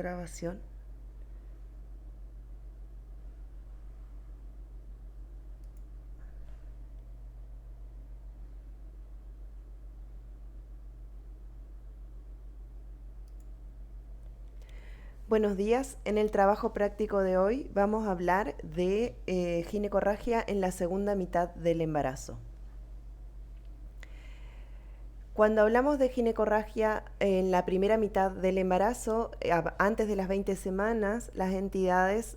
grabación. Buenos días. En el trabajo práctico de hoy vamos a hablar de ginecorragia en la segunda mitad del embarazo. Cuando hablamos de ginecorragia en la primera mitad del embarazo, antes de las 20 semanas, las entidades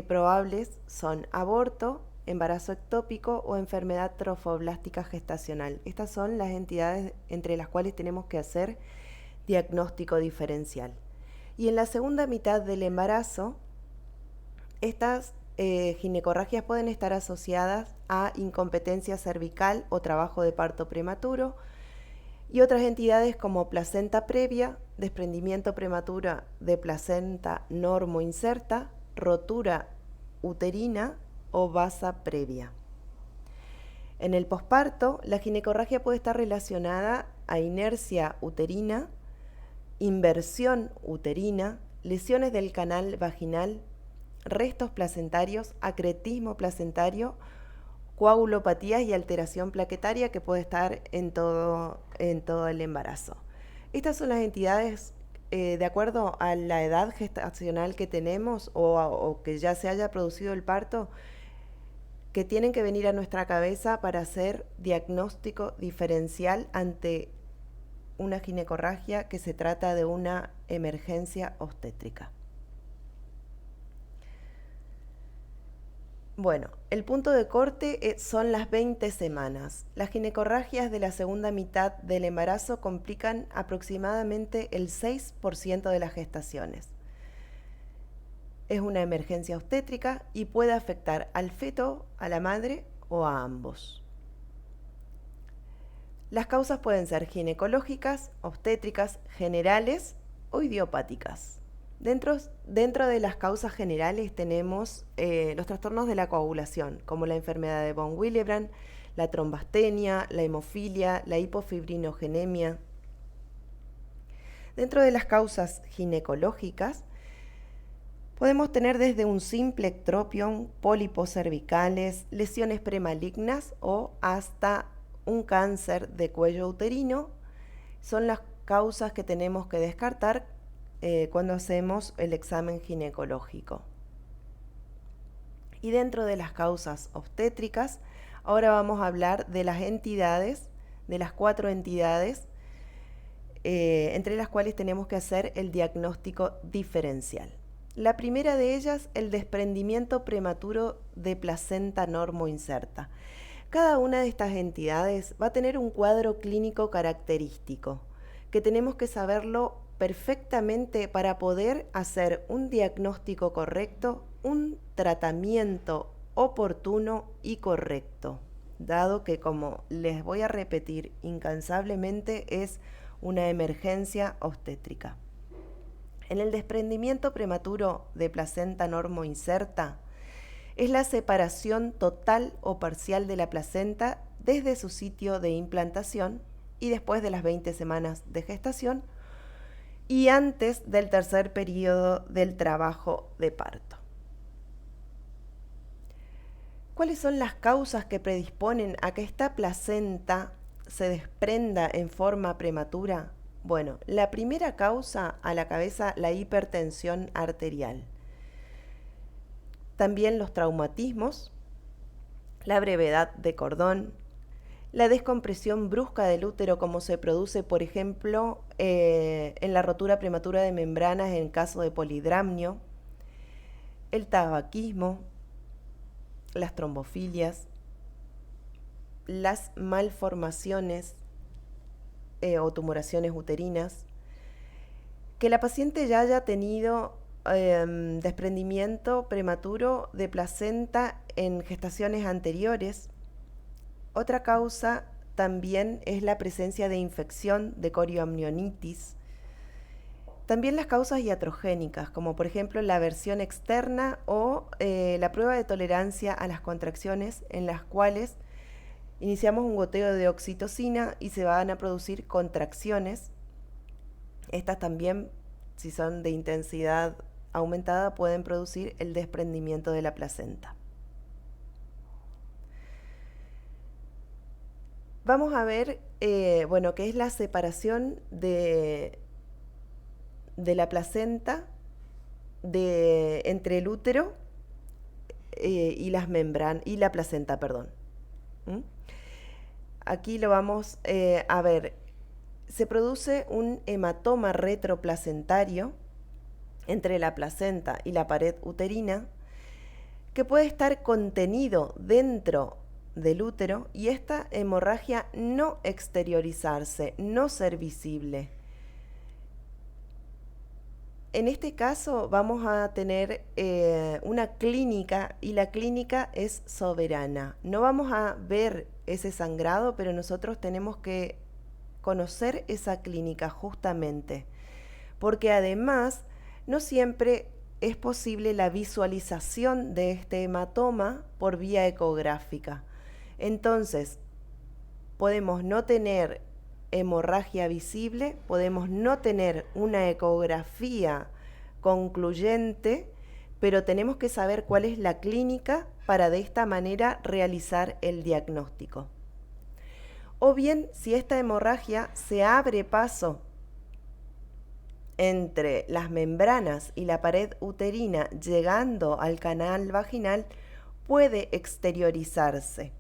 probables son aborto, embarazo ectópico o enfermedad trofoblástica gestacional. Estas son las entidades entre las cuales tenemos que hacer diagnóstico diferencial. Y en la segunda mitad del embarazo, estas ginecorragias pueden estar asociadas a incompetencia cervical o trabajo de parto prematuro, y otras entidades como placenta previa, desprendimiento prematuro de placenta normoinserta, rotura uterina o vasa previa. En el posparto, la ginecorragia puede estar relacionada a inercia uterina, inversión uterina, lesiones del canal vaginal, restos placentarios, acretismo placentario, coagulopatías y alteración plaquetaria que puede estar en todo el embarazo. Estas son las entidades de acuerdo a la edad gestacional que tenemos o que ya se haya producido el parto, que tienen que venir a nuestra cabeza para hacer diagnóstico diferencial ante una ginecorragia que se trata de una emergencia obstétrica. Bueno, el punto de corte son las 20 semanas. Las ginecorragias de la segunda mitad del embarazo complican aproximadamente el 6% de las gestaciones. Es una emergencia obstétrica y puede afectar al feto, a la madre o a ambos. Las causas pueden ser ginecológicas, obstétricas, generales o idiopáticas. Dentro de las causas generales tenemos los trastornos de la coagulación, como la enfermedad de von Willebrand, la trombastenia, la hemofilia, la hipofibrinogenemia. Dentro de las causas ginecológicas podemos tener desde un simple ectropion, pólipos cervicales, lesiones premalignas o hasta un cáncer de cuello uterino. Son las causas que tenemos que descartar cuando hacemos el examen ginecológico. Y dentro de las causas obstétricas, ahora vamos a hablar de las entidades, de las 4 entidades, entre las cuales tenemos que hacer el diagnóstico diferencial. La primera de ellas, el desprendimiento prematuro de placenta normoinserta. Cada una de estas entidades va a tener un cuadro clínico característico, que tenemos que saberlo perfectamente para poder hacer un diagnóstico correcto, un tratamiento oportuno y correcto, dado que, como les voy a repetir incansablemente, es una emergencia obstétrica. En el desprendimiento prematuro de placenta normoinserta, es la separación total o parcial de la placenta desde su sitio de implantación y después de las 20 semanas de gestación y antes del tercer periodo del trabajo de parto. ¿Cuáles son las causas que predisponen a que esta placenta se desprenda en forma prematura? Bueno, la primera causa a la cabeza, la hipertensión arterial. También los traumatismos, la brevedad de cordón, la descompresión brusca del útero, como se produce, por ejemplo, en la rotura prematura de membranas en caso de polidramnio, el tabaquismo, las trombofilias, las malformaciones o tumoraciones uterinas, que la paciente ya haya tenido desprendimiento prematuro de placenta en gestaciones anteriores. Otra causa también es la presencia de infección de corioamnionitis. También las causas iatrogénicas, como por ejemplo la aversión externa o la prueba de tolerancia a las contracciones, en las cuales iniciamos un goteo de oxitocina y se van a producir contracciones. Estas también si son de intensidad aumentada, pueden producir el desprendimiento de la placenta. Vamos a ver, bueno, qué es la separación de la placenta entre el útero y las membranas y la placenta, perdón. ¿Mm? Aquí lo vamos a ver. Se produce un hematoma retroplacentario entre la placenta y la pared uterina que puede estar contenido dentro del útero y esta hemorragia no exteriorizarse, no ser visible. En este caso vamos a tener una clínica y la clínica es soberana. No vamos a ver ese sangrado, pero nosotros tenemos que conocer esa clínica justamente, porque además no siempre es posible la visualización de este hematoma por vía ecográfica. Entonces, podemos no tener hemorragia visible, podemos no tener una ecografía concluyente, pero tenemos que saber cuál es la clínica para de esta manera realizar el diagnóstico. O bien, si esta hemorragia se abre paso entre las membranas y la pared uterina llegando al canal vaginal, puede exteriorizarse.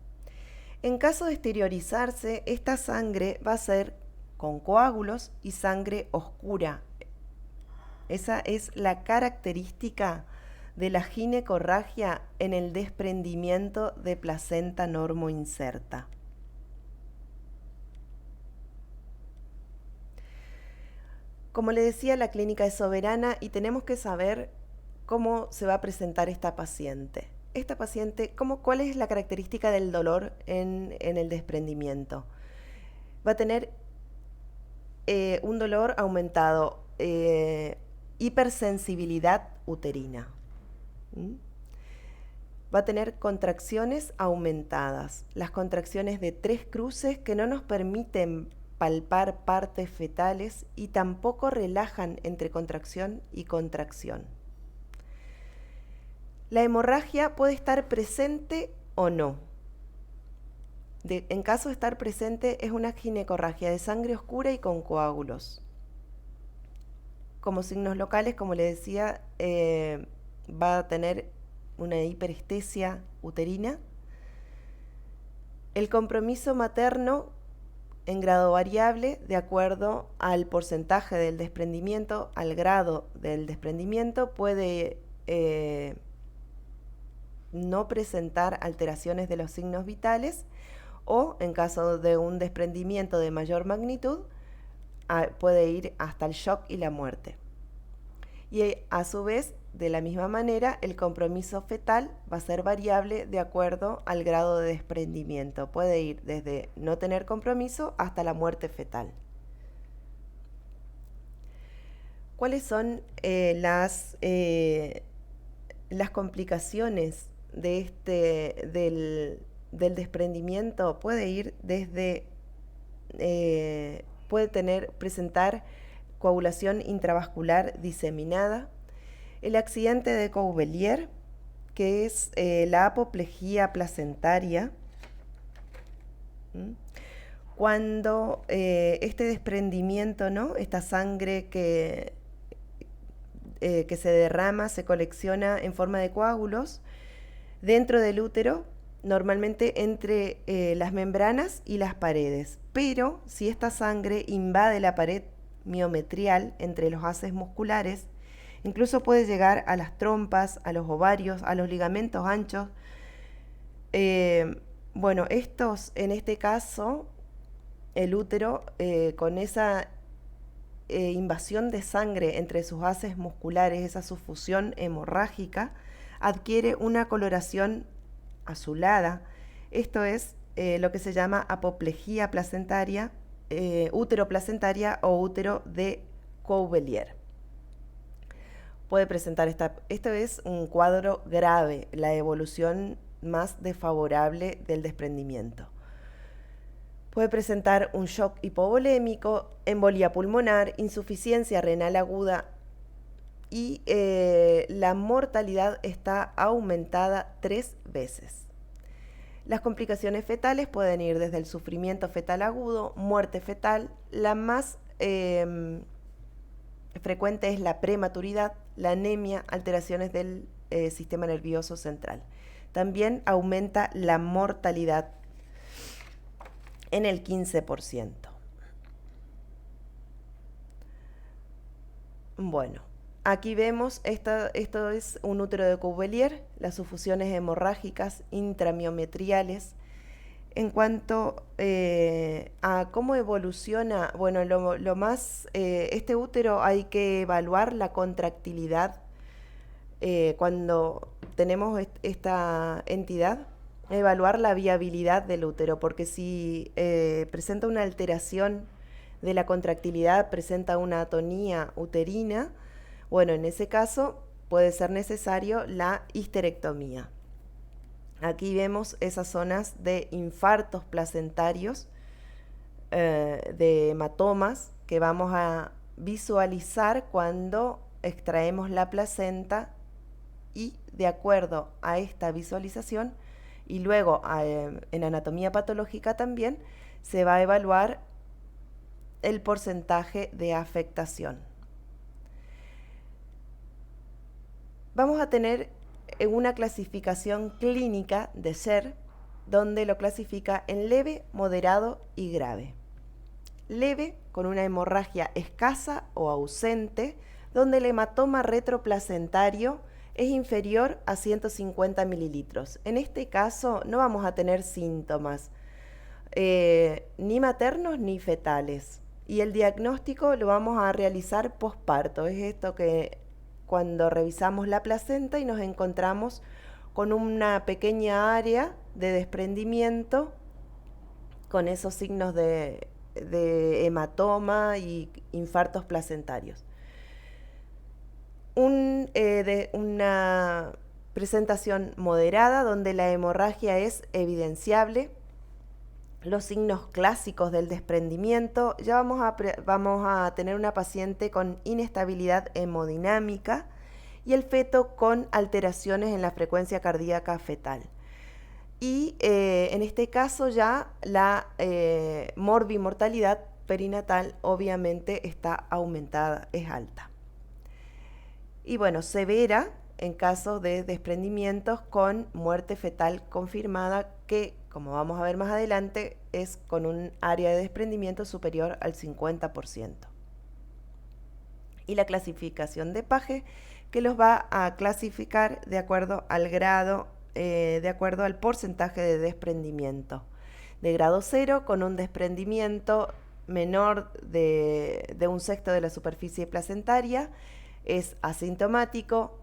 En caso de exteriorizarse, esta sangre va a ser con coágulos y sangre oscura. Esa es la característica de la ginecorragia en el desprendimiento de placenta normoinserta. Como le decía, la clínica es soberana y tenemos que saber cómo se va a presentar esta paciente. Esta paciente, ¿cuál es la característica del dolor en el desprendimiento? Va a tener un dolor aumentado, hipersensibilidad uterina. Va a tener contracciones aumentadas, las contracciones de 3 cruces que no nos permiten palpar partes fetales y tampoco relajan entre contracción y contracción. La hemorragia puede estar presente o no. En caso de estar presente, es una ginecorragia de sangre oscura y con coágulos. Como signos locales, como le decía, va a tener una hiperestesia uterina. El compromiso materno en grado variable de acuerdo al porcentaje del desprendimiento, al grado del desprendimiento, puede no presentar alteraciones de los signos vitales o en caso de un desprendimiento de mayor magnitud puede ir hasta el shock y la muerte. Y a su vez, de la misma manera, el compromiso fetal va a ser variable de acuerdo al grado de desprendimiento. Puede ir desde no tener compromiso hasta la muerte fetal. ¿Cuáles son las complicaciones del desprendimiento? Puede ir desde, presentar coagulación intravascular diseminada, el accidente de Couvelier, que es la apoplejía placentaria, cuando este desprendimiento, ¿no? Esta sangre que se derrama, se colecciona en forma de coágulos dentro del útero, normalmente entre las membranas y las paredes. Pero si esta sangre invade la pared miometrial entre los haces musculares, incluso puede llegar a las trompas, a los ovarios, a los ligamentos anchos. Bueno, en este caso, el útero, con esa invasión de sangre entre sus haces musculares, esa sufusión hemorrágica, adquiere una coloración azulada. Esto es lo que se llama apoplejía placentaria, útero placentaria o útero de Couvelier. Puede presentar esto es un cuadro grave, la evolución más desfavorable del desprendimiento. Puede presentar un shock hipovolémico, embolia pulmonar, insuficiencia renal aguda y la mortalidad está aumentada 3 veces. Las complicaciones fetales pueden ir desde el sufrimiento fetal agudo, muerte fetal. La más frecuente es la prematuridad, la anemia, alteraciones del sistema nervioso central. También aumenta la mortalidad en el 15%. Bueno, aquí vemos, esto es un útero de Cuvier, las sufusiones hemorrágicas intramiometriales. En cuanto a cómo evoluciona, bueno, lo más, este útero hay que evaluar la contractilidad cuando tenemos esta entidad, evaluar la viabilidad del útero, porque si presenta una alteración de la contractilidad, presenta una atonía uterina, bueno, en ese caso puede ser necesario la histerectomía. Aquí vemos esas zonas de infartos placentarios, de hematomas, que vamos a visualizar cuando extraemos la placenta, y de acuerdo a esta visualización y luego en anatomía patológica también se va a evaluar el porcentaje de afectación. Vamos a tener una clasificación clínica de SHER, donde lo clasifica en leve, moderado y grave. Leve, con una hemorragia escasa o ausente, donde el hematoma retroplacentario es inferior a 150 mililitros. En este caso no vamos a tener síntomas, ni maternos ni fetales. Y el diagnóstico lo vamos a realizar posparto. Es esto que cuando revisamos la placenta y nos encontramos con una pequeña área de desprendimiento, con esos signos de hematoma y infartos placentarios. Una presentación moderada donde la hemorragia es evidenciable, los signos clásicos del desprendimiento. Ya vamos a tener una paciente con inestabilidad hemodinámica y el feto con alteraciones en la frecuencia cardíaca fetal. Y en este caso ya la morbimortalidad perinatal obviamente está aumentada, es alta. Y bueno, severa en casos de desprendimientos con muerte fetal confirmada, que, como vamos a ver más adelante, es con un área de desprendimiento superior al 50%. Y la clasificación de Page, que los va a clasificar de acuerdo al grado, de acuerdo al porcentaje de desprendimiento. De grado 0, con un desprendimiento menor de 1/6 de la superficie placentaria, es asintomático,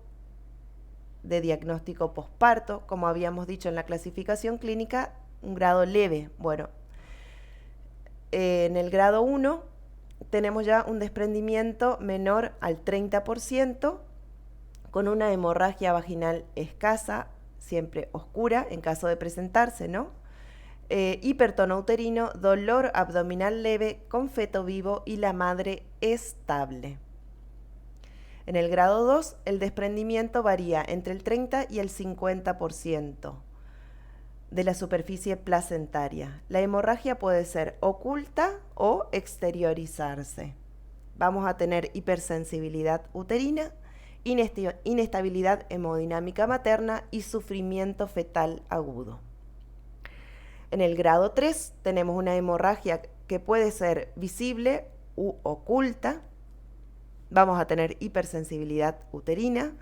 de diagnóstico posparto, como habíamos dicho en la clasificación clínica, un grado leve. Bueno, en el grado 1 tenemos ya un desprendimiento menor al 30%, con una hemorragia vaginal escasa, siempre oscura en caso de presentarse, ¿no? Hipertono uterino, dolor abdominal leve, con feto vivo y la madre estable. En el grado 2, el desprendimiento varía entre el 30 y el 50% de la superficie placentaria. La hemorragia puede ser oculta o exteriorizarse. Vamos a tener hipersensibilidad uterina, inestabilidad hemodinámica materna y sufrimiento fetal agudo. En el grado 3 tenemos una hemorragia que puede ser visible u oculta. Vamos a tener hipersensibilidad uterina,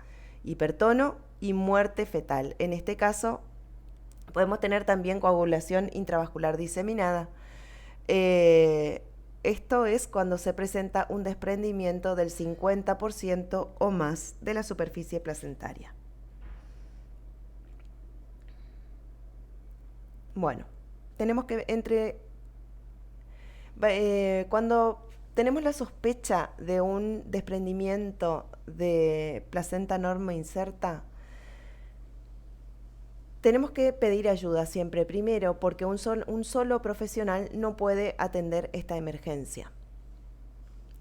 hipertono y muerte fetal. En este caso podemos tener también coagulación intravascular diseminada. Esto es cuando se presenta un desprendimiento del 50% o más de la superficie placentaria. Bueno, tenemos que cuando tenemos la sospecha de un desprendimiento de placenta normo inserta, tenemos que pedir ayuda siempre primero, porque un solo profesional no puede atender esta emergencia.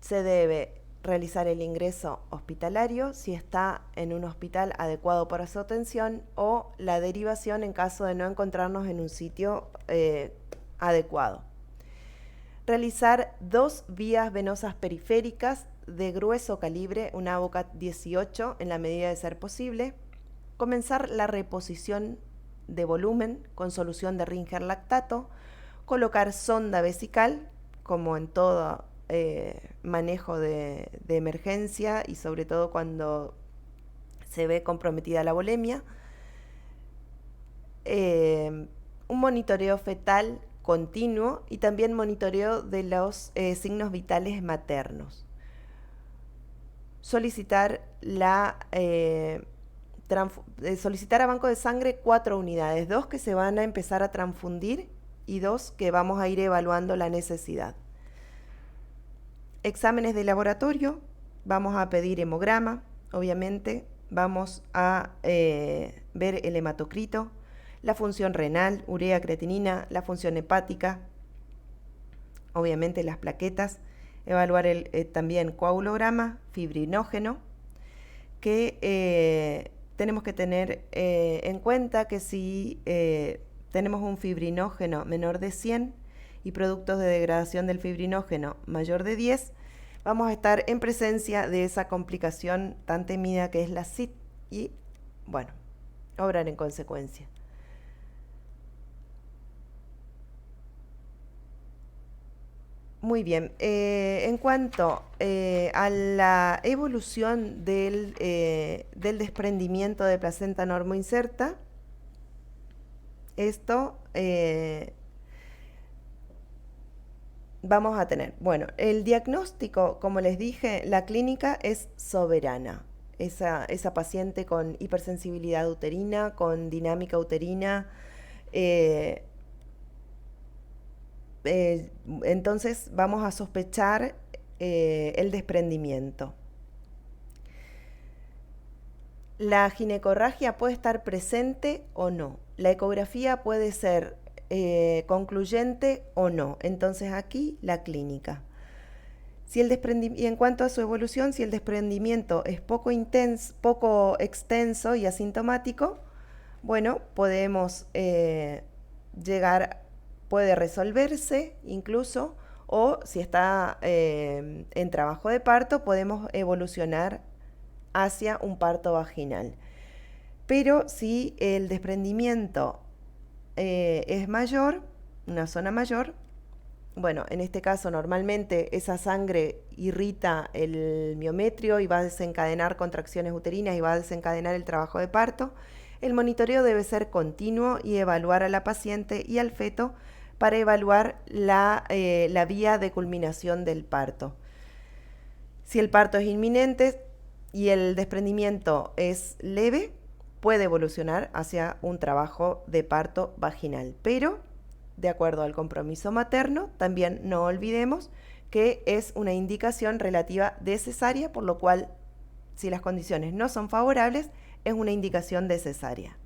Se debe realizar el ingreso hospitalario si está en un hospital adecuado para su atención o la derivación en caso de no encontrarnos en un sitio adecuado. Realizar 2 vías venosas periféricas de grueso calibre, una AVOCAT 18 en la medida de ser posible. Comenzar la reposición de volumen con solución de Ringer lactato. Colocar sonda vesical, como en todo manejo de emergencia y sobre todo cuando se ve comprometida la volemia. Un monitoreo fetal continuo y también monitoreo de los signos vitales maternos. Solicitar solicitar a banco de sangre 4 unidades, 2 que se van a empezar a transfundir y 2 que vamos a ir evaluando la necesidad. Exámenes de laboratorio, vamos a pedir hemograma, obviamente, vamos a ver el hematocrito, la función renal, urea, creatinina, la función hepática, obviamente las plaquetas, evaluar también coagulograma, fibrinógeno, que tenemos que tener en cuenta que si tenemos un fibrinógeno menor de 100 y productos de degradación del fibrinógeno mayor de 10, vamos a estar en presencia de esa complicación tan temida que es la SID y, bueno, obrar en consecuencia. Muy bien, en cuanto a la evolución del desprendimiento de placenta normoinserta, esto vamos a tener, bueno, el diagnóstico, como les dije, la clínica es soberana. Esa paciente con hipersensibilidad uterina, con dinámica uterina, entonces vamos a sospechar el desprendimiento. La ginecorragia puede estar presente o no. La ecografía puede ser concluyente o no. Entonces aquí la clínica. Y en cuanto a su evolución, si el desprendimiento es poco extenso y asintomático, bueno, podemos puede resolverse incluso, o si está en trabajo de parto, podemos evolucionar hacia un parto vaginal. Pero si el desprendimiento es mayor, una zona mayor, bueno, en este caso normalmente esa sangre irrita el miometrio y va a desencadenar contracciones uterinas y va a desencadenar el trabajo de parto. El monitoreo debe ser continuo y evaluar a la paciente y al feto para evaluar la vía de culminación del parto. Si el parto es inminente y el desprendimiento es leve, puede evolucionar hacia un trabajo de parto vaginal. Pero, de acuerdo al compromiso materno, también no olvidemos que es una indicación relativa de cesárea, por lo cual, si las condiciones no son favorables, es una indicación de cesárea.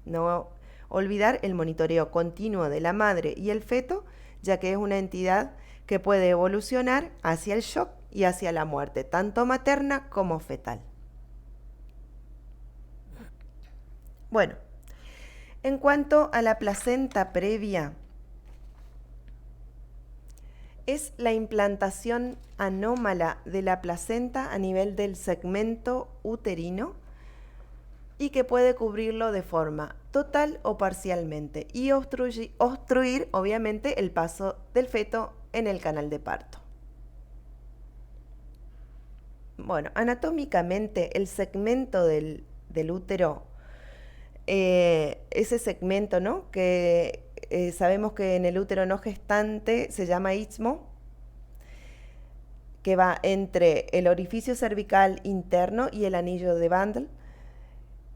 No olvidar el monitoreo continuo de la madre y el feto, ya que es una entidad que puede evolucionar hacia el shock y hacia la muerte, tanto materna como fetal. Bueno, en cuanto a la placenta previa, es la implantación anómala de la placenta a nivel del segmento uterino y que puede cubrirlo de forma total o parcialmente y obstruir obviamente el paso del feto en el canal de parto. Bueno, anatómicamente el segmento del útero, ese segmento, ¿no? Que sabemos que en el útero no gestante se llama istmo, que va entre el orificio cervical interno y el anillo de Bandel.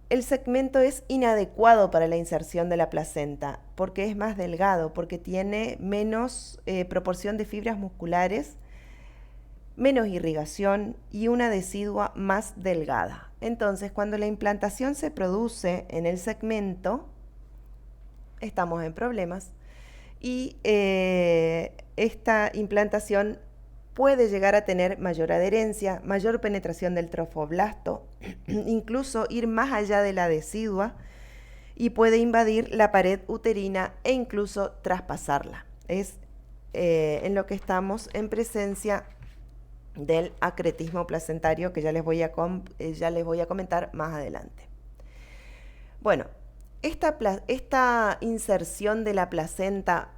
El segmento es inadecuado para la inserción de la placenta porque es más delgado, porque tiene menos proporción de fibras musculares, menos irrigación y una decidua más delgada. Entonces, cuando la implantación se produce en el segmento, estamos en problemas y esta implantación puede llegar a tener mayor adherencia, mayor penetración del trofoblasto, incluso ir más allá de la decidua y puede invadir la pared uterina e incluso traspasarla. Es en lo que estamos en presencia del acretismo placentario que ya les voy a comentar más adelante. Bueno, esta inserción de la placenta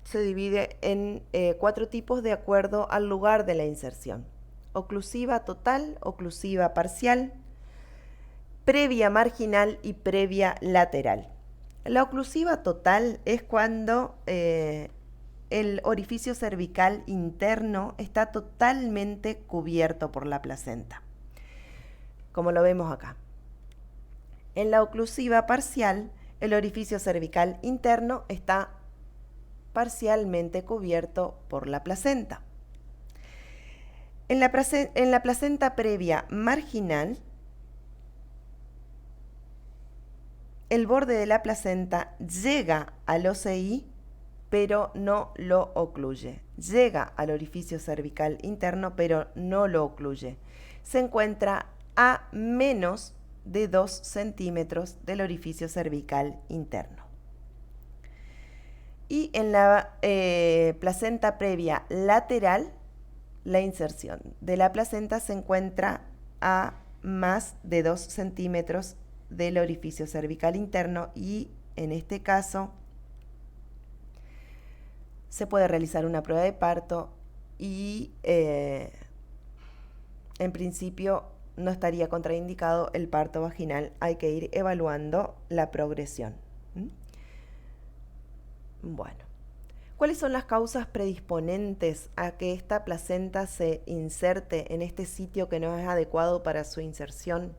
se divide en 4 tipos de acuerdo al lugar de la inserción: oclusiva total, oclusiva parcial, previa marginal y previa lateral. La oclusiva total es cuando el orificio cervical interno está totalmente cubierto por la placenta, como lo vemos acá. En la oclusiva parcial, el orificio cervical interno está parcialmente cubierto por la placenta. En la placenta previa marginal, el borde de la placenta llega al OCI, pero no lo ocluye. Llega al orificio cervical interno, pero no lo ocluye. Se encuentra a menos de 2 centímetros del orificio cervical interno. Y en la placenta previa lateral, la inserción de la placenta se encuentra a más de 2 centímetros del orificio cervical interno y en este caso se puede realizar una prueba de parto y en principio no estaría contraindicado el parto vaginal. Hay que ir evaluando la progresión. Bueno, ¿cuáles son las causas predisponentes a que esta placenta se inserte en este sitio que no es adecuado para su inserción?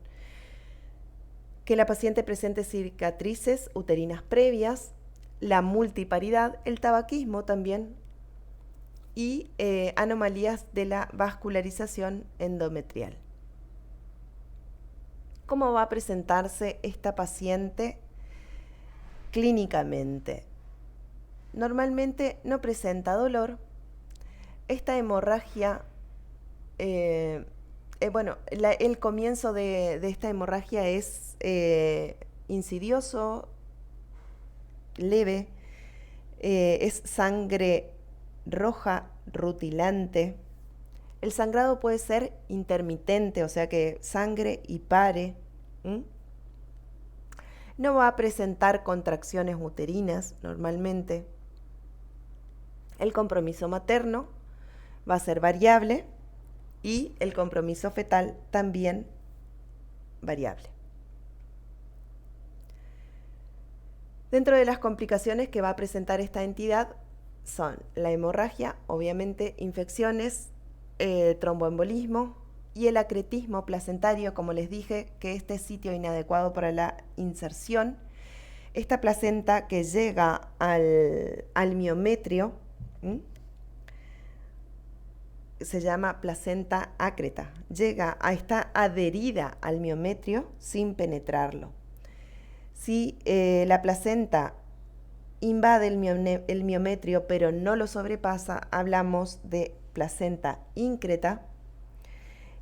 Que la paciente presente cicatrices uterinas previas, la multiparidad, el tabaquismo también y anomalías de la vascularización endometrial. ¿Cómo va a presentarse esta paciente clínicamente? Normalmente no presenta dolor. Esta hemorragia, el comienzo de esta hemorragia es insidioso, leve, es sangre roja, rutilante. El sangrado puede ser intermitente, o sea que sangre y pare. No va a presentar contracciones uterinas normalmente. El compromiso materno va a ser variable y el compromiso fetal también variable. Dentro de las complicaciones que va a presentar esta entidad son la hemorragia, obviamente infecciones, tromboembolismo y el acretismo placentario, como les dije, que este sitio inadecuado para la inserción. Esta placenta que llega al miometrio se llama placenta ácreta. Está adherida al miometrio sin penetrarlo. Si la placenta invade el miometrio pero no lo sobrepasa, hablamos de placenta íncreta.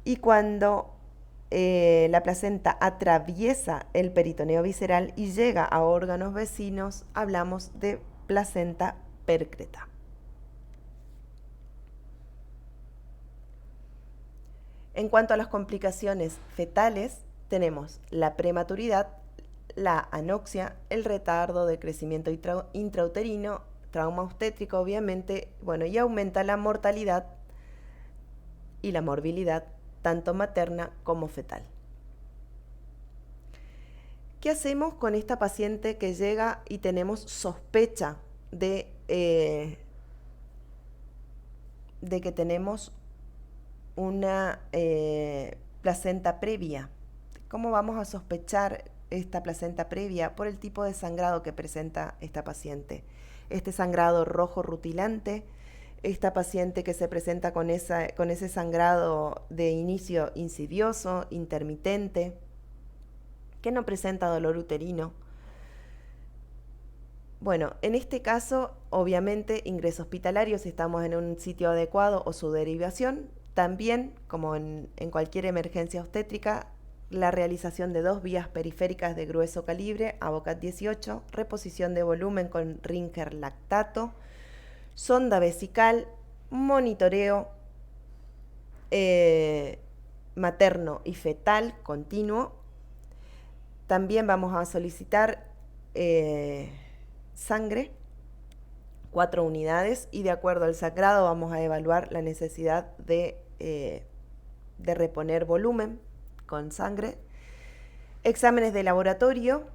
Y cuando la placenta atraviesa el peritoneo visceral y llega a órganos vecinos, hablamos de placenta pércreta. En cuanto a las complicaciones fetales, tenemos la prematuridad, la anoxia, el retardo de crecimiento intrauterino, trauma obstétrico obviamente, y aumenta la mortalidad y la morbilidad tanto materna como fetal. ¿Qué hacemos con esta paciente que llega y tenemos sospecha de que tenemos una placenta previa? ¿Cómo vamos a sospechar esta placenta previa? Por el tipo de sangrado que presenta esta paciente. Este sangrado rojo rutilante, esta paciente que se presenta con ese sangrado de inicio insidioso, intermitente, que no presenta dolor uterino. Bueno, en este caso, obviamente, ingreso hospitalario si estamos en un sitio adecuado o su derivación. También, como en cualquier emergencia obstétrica, la realización de 2 vías periféricas de grueso calibre, ABOCAT 18, reposición de volumen con Rinker lactato, sonda vesical, monitoreo materno y fetal continuo. También vamos a solicitar sangre, 4 unidades, y de acuerdo al sangrado vamos a evaluar la necesidad de reponer volumen con sangre, exámenes de laboratorio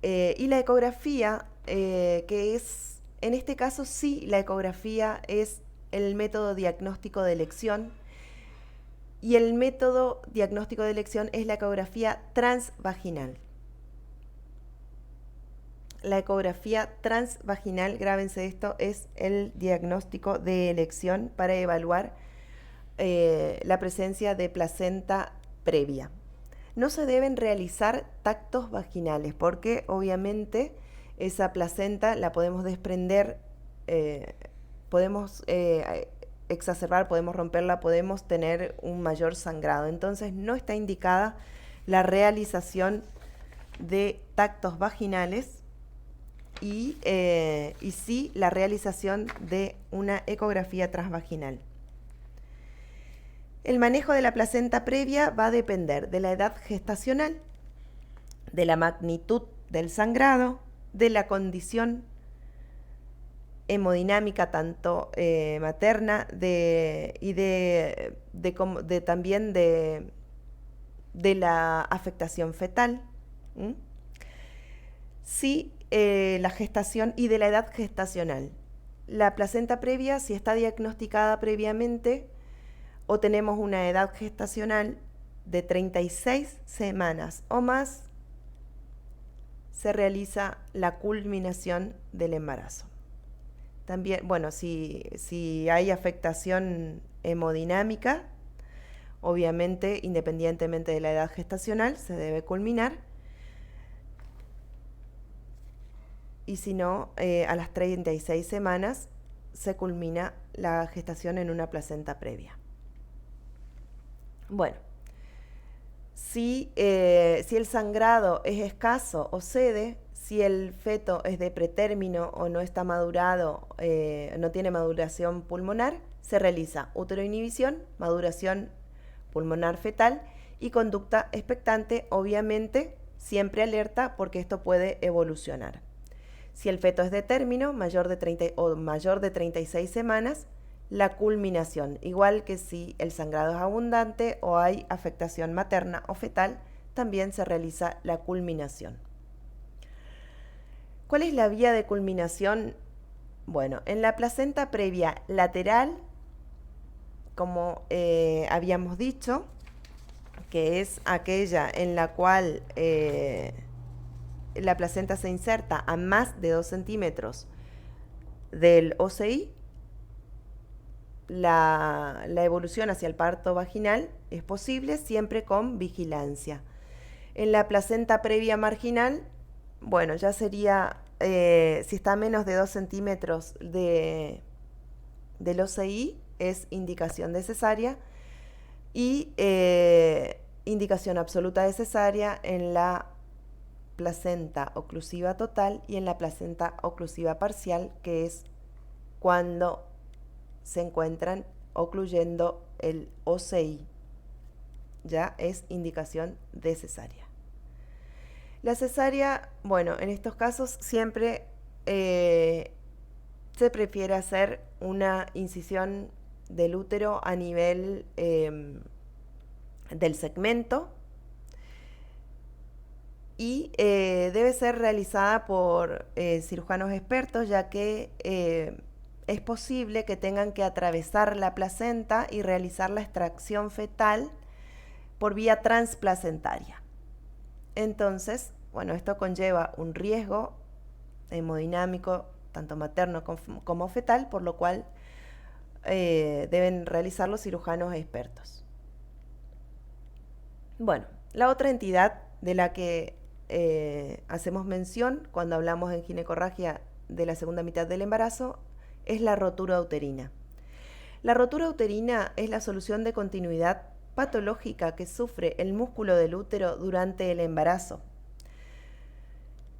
y la ecografía, que es, en este caso sí, la ecografía es el método diagnóstico de elección, y el método diagnóstico de elección es la ecografía transvaginal. La ecografía transvaginal, grábense esto, es el diagnóstico de elección para evaluar la presencia de placenta previa. No se deben realizar tactos vaginales porque obviamente esa placenta la podemos desprender, podemos exacerbar, podemos romperla, podemos tener un mayor sangrado. Entonces no está indicada la realización de tactos vaginales y sí la realización de una ecografía transvaginal. El manejo de la placenta previa va a depender de la edad gestacional, de la magnitud del sangrado, de la condición hemodinámica tanto materna también de la afectación fetal. Sí, la gestación y de la edad gestacional. La placenta previa, si está diagnosticada previamente o tenemos una edad gestacional de 36 semanas o más, se realiza la culminación del embarazo. También, bueno, si hay afectación hemodinámica, obviamente, independientemente de la edad gestacional, se debe culminar. Y si no, a las 36 semanas se culmina la gestación en una placenta previa. Bueno, si el sangrado es escaso o cede, si el feto es de pretérmino o no está madurado, no tiene maduración pulmonar, se realiza uteroinhibición, maduración pulmonar fetal y conducta expectante, obviamente siempre alerta porque esto puede evolucionar. Si el feto es de término, mayor de 36 semanas, la culminación, igual que si el sangrado es abundante o hay afectación materna o fetal, también se realiza la culminación. ¿Cuál es la vía de culminación? Bueno, en la placenta previa lateral, como habíamos dicho, que es aquella en la cual la placenta se inserta a más de 2 centímetros del OCI, la evolución hacia el parto vaginal es posible siempre con vigilancia. En la placenta previa marginal, bueno, ya sería, si está a menos de 2 centímetros del OCI, es indicación de cesárea y indicación absoluta de cesárea en la placenta oclusiva total y en la placenta oclusiva parcial, que es cuando se encuentran ocluyendo el OCI. Ya es indicación de cesárea. La cesárea, bueno, en estos casos siempre se prefiere hacer una incisión del útero a nivel del segmento y debe ser realizada por cirujanos expertos, ya que es posible que tengan que atravesar la placenta y realizar la extracción fetal por vía transplacentaria. Entonces, bueno, esto conlleva un riesgo hemodinámico tanto materno como fetal, por lo cual deben realizar los cirujanos expertos. Bueno, la otra entidad de la que hacemos mención cuando hablamos en ginecorragia de la segunda mitad del embarazo es la rotura uterina. La rotura uterina es la solución de continuidad patológica que sufre el músculo del útero durante el embarazo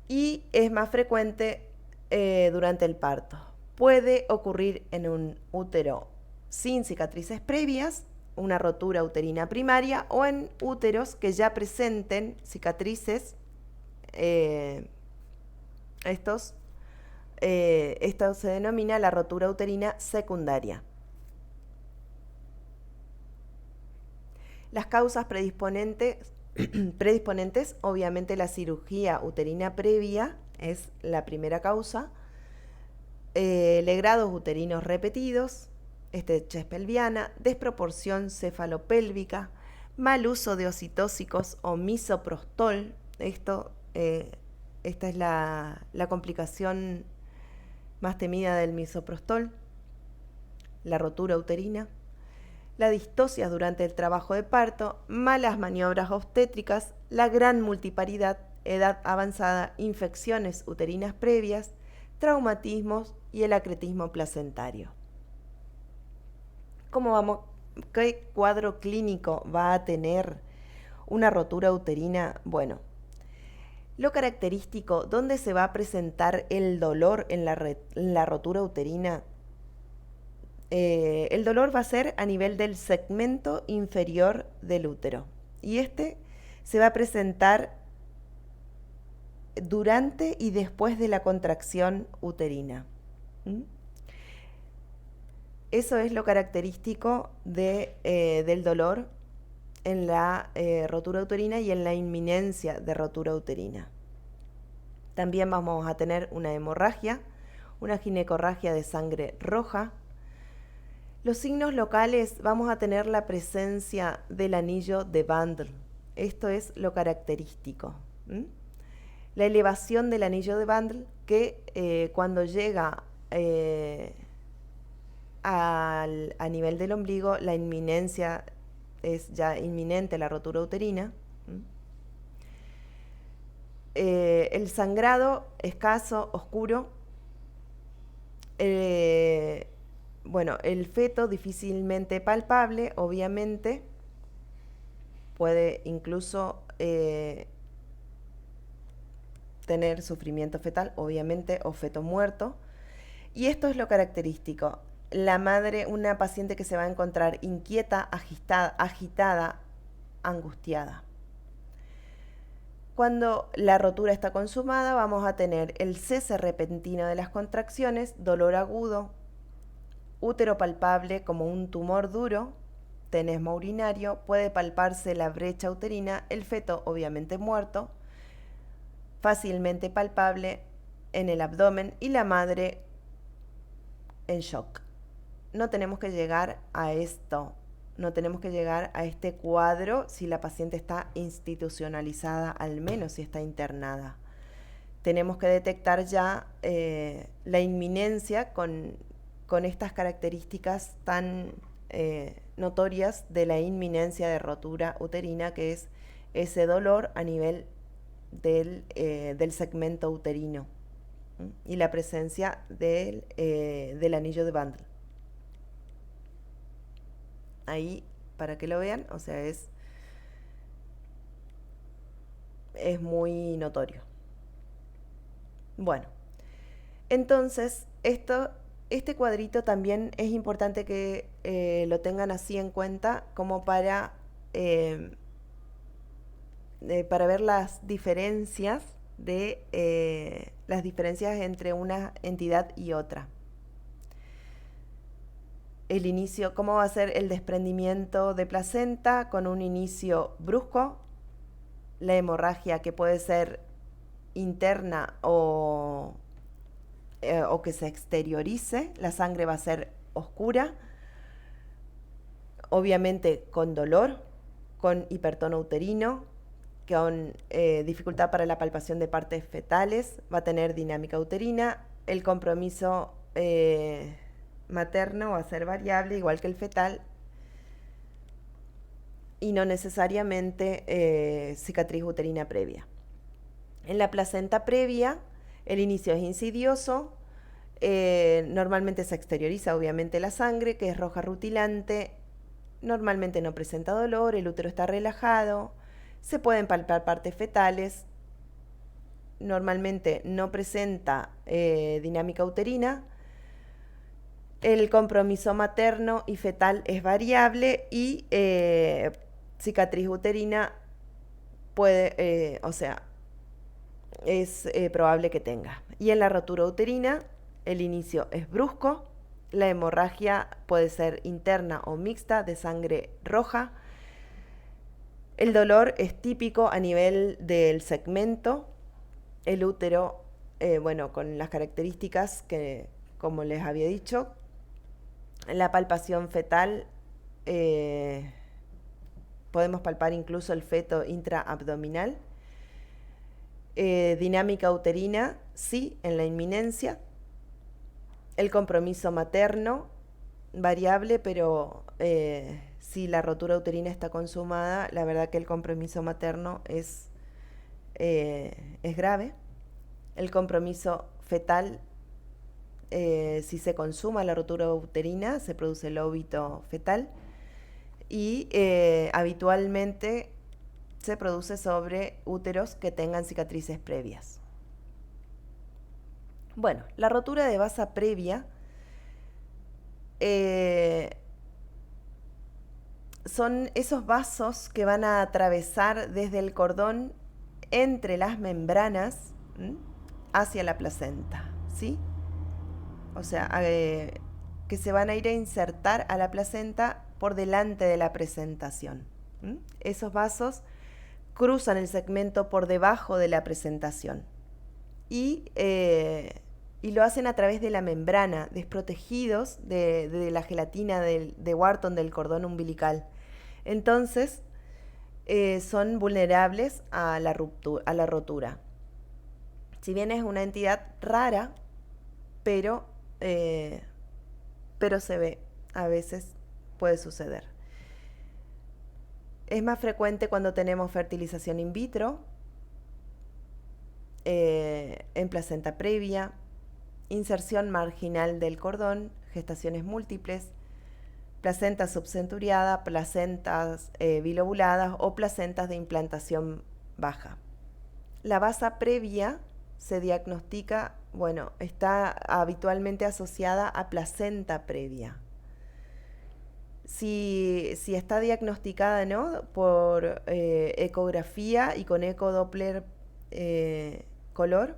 y es más frecuente durante el parto. Puede ocurrir en un útero sin cicatrices previas, una rotura uterina primaria, o en úteros que ya presenten cicatrices. Esto se denomina la rotura uterina secundaria. Las causas predisponentes, obviamente la cirugía uterina previa es la primera causa, legrados uterinos repetidos, estrechez pelviana, desproporción cefalopélvica, mal uso de oxitóxicos o misoprostol. Esta es la complicación más temida del misoprostol, la rotura uterina. La distosia durante el trabajo de parto, malas maniobras obstétricas, la gran multiparidad, edad avanzada, infecciones uterinas previas, traumatismos y el acretismo placentario. ¿Qué cuadro clínico va a tener una rotura uterina? Bueno, lo característico, ¿dónde se va a presentar el dolor en la rotura uterina? El dolor va a ser a nivel del segmento inferior del útero y se va a presentar durante y después de la contracción uterina. Eso es lo característico del dolor en la rotura uterina y en la inminencia de rotura uterina. También vamos a tener una hemorragia, una ginecorragia de sangre roja. Los signos locales, vamos a tener la presencia del anillo de Bandl. Esto es lo característico. La elevación del anillo de Bandl, que cuando llega a nivel del ombligo, la inminencia es ya inminente, la rotura uterina. El sangrado escaso, oscuro. Bueno, el feto difícilmente palpable, obviamente, puede incluso tener sufrimiento fetal, obviamente, o feto muerto. Y esto es lo característico. La madre, una paciente que se va a encontrar inquieta, agitada, angustiada. Cuando la rotura está consumada, vamos a tener el cese repentino de las contracciones, dolor agudo, útero palpable como un tumor duro, tenesmo urinario, puede palparse la brecha uterina, el feto obviamente muerto, fácilmente palpable en el abdomen y la madre en shock. No tenemos que llegar a esto, no tenemos que llegar a este cuadro si la paciente está institucionalizada, al menos si está internada. Tenemos que detectar ya la inminencia con estas características tan notorias de la inminencia de rotura uterina, que es ese dolor a nivel del segmento uterino y la presencia del anillo de Bandl. Ahí, para que lo vean, o sea, es muy notorio. Bueno, entonces, este cuadrito también es importante que lo tengan así en cuenta como para ver las diferencias entre una entidad y otra. El inicio, cómo va a ser el desprendimiento de placenta con un inicio brusco, la hemorragia que puede ser interna o que se exteriorice, la sangre va a ser oscura, obviamente con dolor, con hipertono uterino, con dificultad para la palpación de partes fetales, va a tener dinámica uterina, el compromiso materno va a ser variable, igual que el fetal, y no necesariamente cicatriz uterina previa. En la placenta previa, el inicio es insidioso, normalmente se exterioriza obviamente la sangre, que es roja rutilante, normalmente no presenta dolor, el útero está relajado, se pueden palpar partes fetales, normalmente no presenta dinámica uterina, el compromiso materno y fetal es variable y cicatriz uterina puede, o sea, es probable que tenga. Y en la rotura uterina, el inicio es brusco, la hemorragia puede ser interna o mixta de sangre roja. El dolor es típico a nivel del segmento. El útero, bueno, con las características que, como les había dicho, la palpación fetal, podemos palpar incluso el feto intraabdominal. Dinámica uterina, sí, en la inminencia. El compromiso materno, variable, pero si la rotura uterina está consumada, la verdad que el compromiso materno es grave. El compromiso fetal, si se consuma la rotura uterina, se produce el óbito fetal y habitualmente se produce sobre úteros que tengan cicatrices previas. Bueno, la rotura de vasa previa son esos vasos que van a atravesar desde el cordón entre las membranas hacia la placenta, ¿sí? O sea, que se van a ir a insertar a la placenta por delante de la presentación. Esos vasos cruzan el segmento por debajo de la presentación y lo hacen a través de la membrana, desprotegidos de la gelatina de Wharton del cordón umbilical. Entonces, son vulnerables a la rotura. Si bien es una entidad rara, pero se ve, a veces puede suceder. Es más frecuente cuando tenemos fertilización in vitro, en placenta previa, inserción marginal del cordón, gestaciones múltiples, placenta subcenturiada, placentas bilobuladas o placentas de implantación baja. La vasa previa se diagnostica, bueno, está habitualmente asociada a placenta previa. Si está diagnosticada, ¿no?, por ecografía y con ecodoppler color,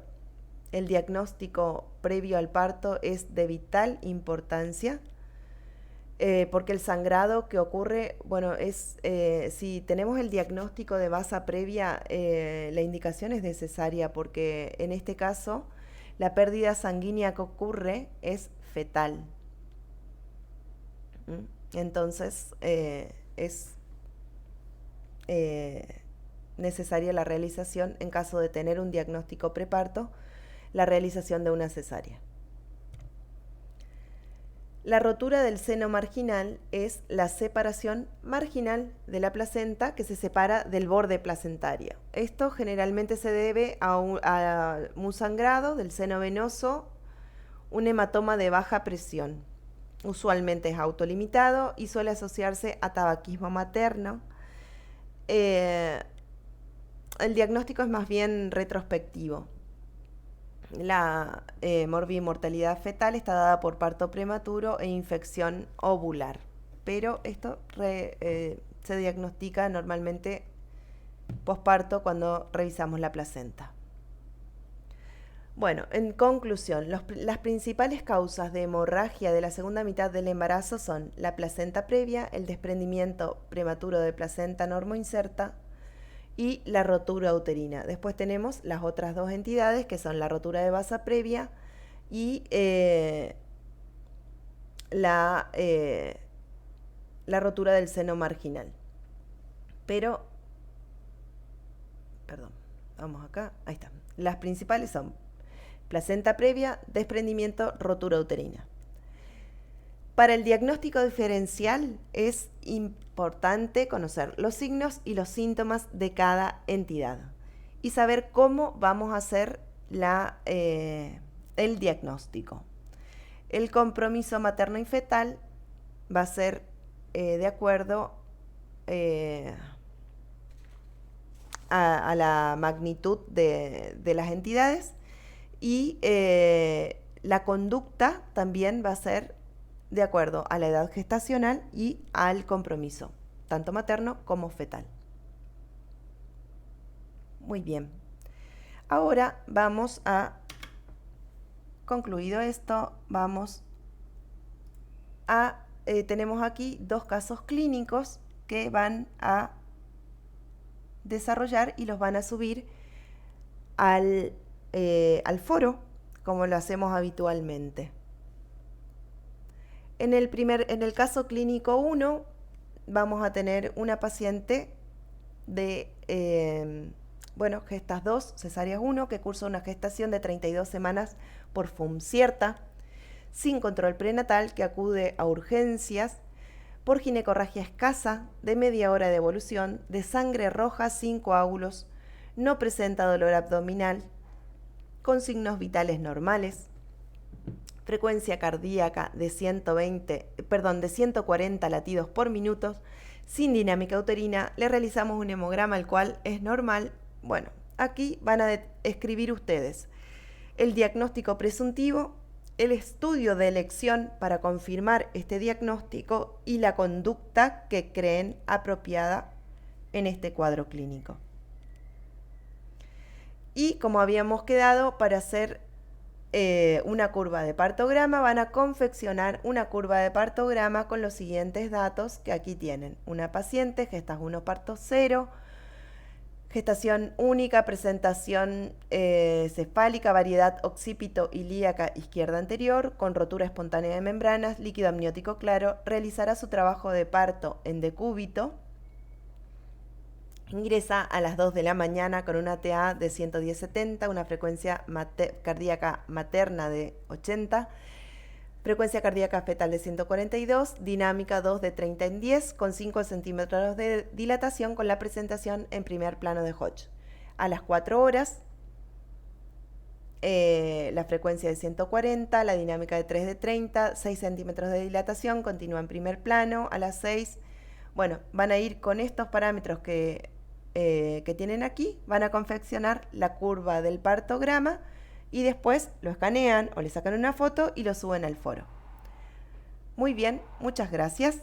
el diagnóstico previo al parto es de vital importancia, porque el sangrado que ocurre, bueno, si tenemos el diagnóstico de vasa previa, la indicación es de cesárea, porque en este caso la pérdida sanguínea que ocurre es fetal. Entonces es necesaria la realización, en caso de tener un diagnóstico preparto, la realización de una cesárea. La rotura del seno marginal es la separación marginal de la placenta que se separa del borde placentario. Esto generalmente se debe a un sangrado del seno venoso, un hematoma de baja presión. Usualmente es autolimitado y suele asociarse a tabaquismo materno. El diagnóstico es más bien retrospectivo. La morbimortalidad fetal está dada por parto prematuro e infección ovular, pero esto se diagnostica normalmente posparto cuando revisamos la placenta. Bueno, en conclusión, las principales causas de hemorragia de la segunda mitad del embarazo son la placenta previa, el desprendimiento prematuro de placenta normoinserta y la rotura uterina. Después tenemos las otras dos entidades, que son la rotura de vasa previa y la rotura del seno marginal. Pero, perdón, vamos acá, ahí está. Las principales son placenta previa, desprendimiento, rotura uterina. Para el diagnóstico diferencial es importante conocer los signos y los síntomas de cada entidad y saber cómo vamos a hacer el diagnóstico. El compromiso materno y fetal va a ser de acuerdo a la magnitud de las entidades, y la conducta también va a ser de acuerdo a la edad gestacional y al compromiso, tanto materno como fetal. Muy bien. Ahora vamos a, concluido esto, vamos a, tenemos aquí 2 casos clínicos que van a desarrollar y los van a subir al foro, como lo hacemos habitualmente. En el caso clínico 1 vamos a tener una paciente de gestas 2, cesáreas 1, que cursa una gestación de 32 semanas por FUM cierta, sin control prenatal, que acude a urgencias por ginecorragia escasa, de media hora de evolución, de sangre roja sin coágulos, no presenta dolor abdominal, con signos vitales normales, frecuencia cardíaca de 140 latidos por minuto, sin dinámica uterina. Le realizamos un hemograma, el cual es normal. Bueno, aquí van a escribir ustedes el diagnóstico presuntivo, el estudio de elección para confirmar este diagnóstico y la conducta que creen apropiada en este cuadro clínico. Y como habíamos quedado, para hacer una curva de partograma, van a confeccionar una curva de partograma con los siguientes datos que aquí tienen. Una paciente, gestas 1, parto 0, gestación única, presentación cefálica, variedad occipito-ilíaca izquierda anterior, con rotura espontánea de membranas, líquido amniótico claro. Realizará su trabajo de parto en decúbito. Ingresa a las 2 de la mañana con una TA de 110/70, una frecuencia cardíaca materna de 80, frecuencia cardíaca fetal de 142, dinámica 2 de 30/10, con 5 centímetros de dilatación, con la presentación en primer plano de Hodge. A las 4 horas, la frecuencia de 140, la dinámica de 3 de 30, 6 centímetros de dilatación, continúa en primer plano. A las 6, van a ir con estos parámetros que tienen aquí, van a confeccionar la curva del partograma y después lo escanean o le sacan una foto y lo suben al foro. Muy bien, muchas gracias.